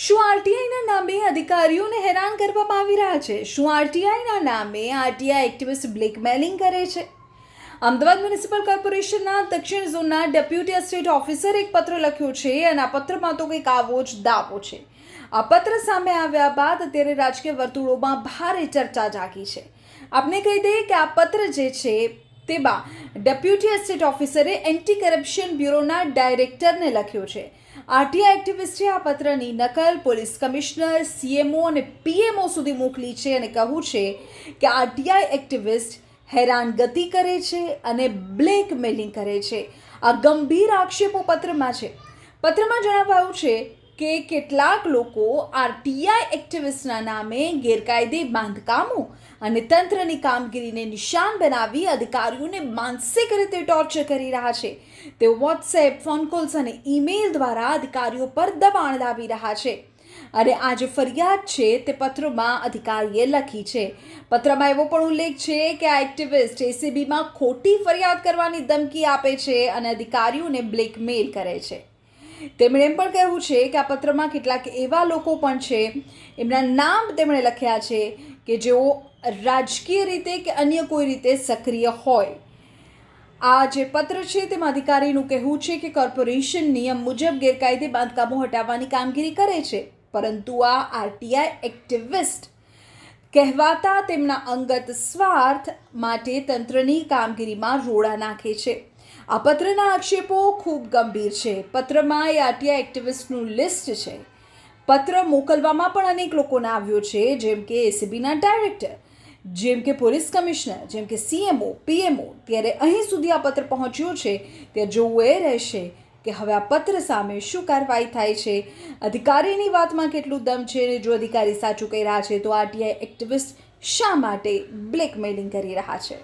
શું આરટીઆઈના નામે અધિકારીઓને હેરાન કરવામાં આવી રહ્યા છે? શું આરટીઆઈના નામે આરટીઆઈ એક્ટિવિસ્ટ બ્લેકમેલિંગ કરે છે? અમદાવાદ મ્યુનિસિપલ કોર્પોરેશનના દક્ષિણ ઝોનના ડેપ્યુટી એસ્ટેટ ઓફિસરે એક પત્ર લખ્યો છે અને આ પત્રમાં તો કંઈક આવો જ દાવો છે. આ પત્ર સામે આવ્યા બાદ અત્યારે રાજકીય વર્તુળોમાં ભારે ચર્ચા જાગી છે. આપને કહી દઈએ કે આ પત્ર જે છે તેમાં ડેપ્યુટી એસ્ટેટ ઓફિસરે એન્ટી કરપ્શન બ્યુરોના ડાયરેક્ટરને લખ્યો છે. આરટીઆઈ એક્ટિવિસ્ટે આ પત્રની નકલ પોલીસ કમિશનર, સીએમઓ અને પીએમઓ સુધી મોકલી છે અને કહ્યું છે કે આરટીઆઈ એક્ટિવિસ્ટ હેરાનગતિ કરે છે અને બ્લેકમેલિંગ કરે છે. આ ગંભીર આક્ષેપો પત્રમાં છે. પત્રમાં જણાવાયું છે કે કેટલાક લોકો આરટીઆઈ એક્ટિવિસ્ટના નામે ગેરકાયદે બાંધકામો અને તંત્રની કામગીરીને નિશાન બનાવી અધિકારીઓને માનસિક રીતે ટોર્ચર કરી રહ્યા છે. તેઓ વોટ્સએપ, ફોન કોલ્સ અને ઈમેલ દ્વારા અધિકારીઓ પર દબાણ લાવી રહ્યા છે. અને આ જે ફરિયાદ છે તે પત્રમાં અધિકારીએ લખી છે. પત્રમાં એવો પણ ઉલ્લેખ છે કે આ એક્ટિવિસ્ટ એસીબીમાં ખોટી ફરિયાદ કરવાની ધમકી આપે છે અને અધિકારીઓને બ્લેકમેલ કરે છે. તેમણે એમ પણ કહ્યું છે કે આ પત્રમાં કેટલાક એવા લોકો પણ છે, એમના નામ તેમણે લખ્યા છે કે જેઓ રાજકીય રીતે કે અન્ય કોઈ રીતે સક્રિય હોય. આ જે પત્ર છે તેમાં અધિકારીનું કહેવું છે કે કોર્પોરેશન નિયમ મુજબ ગેરકાયદે બાંધકામો હટાવવાની કામગીરી કરે છે, પરંતુ આ આરટીઆઈ એક્ટિવિસ્ટ કહેવાતા તેમના અંગત સ્વાર્થ માટે તંત્રની કામગીરીમાં રોડા નાખે છે. આ પત્રના આક્ષેપો ખૂબ ગંભીર છે. પત્રમાં એ આરટીઆઈ એક્ટિવિસ્ટનું લિસ્ટ છે. પત્ર મોકલવામાં પણ અનેક લોકોને આવ્યો છે, જેમ કે એસીબીના ડાયરેક્ટર, જેમ કે પોલીસ કમિશનર, જેમ કે સીએમઓ, પીએમઓ. ત્યારે અહીં સુધી આ પત્ર પહોંચ્યો છે ત્યારે જોવું એ રહેશે કે હવે આ પત્ર સામે શું કાર્યવાહી થાય છે, અધિકારીની વાતમાં કેટલું દમ છે અને જો અધિકારી સાચું કહી રહ્યા છે તો આરટીઆઈ એક્ટિવિસ્ટ શા માટે બ્લેકમેલિંગ કરી રહ્યા છે.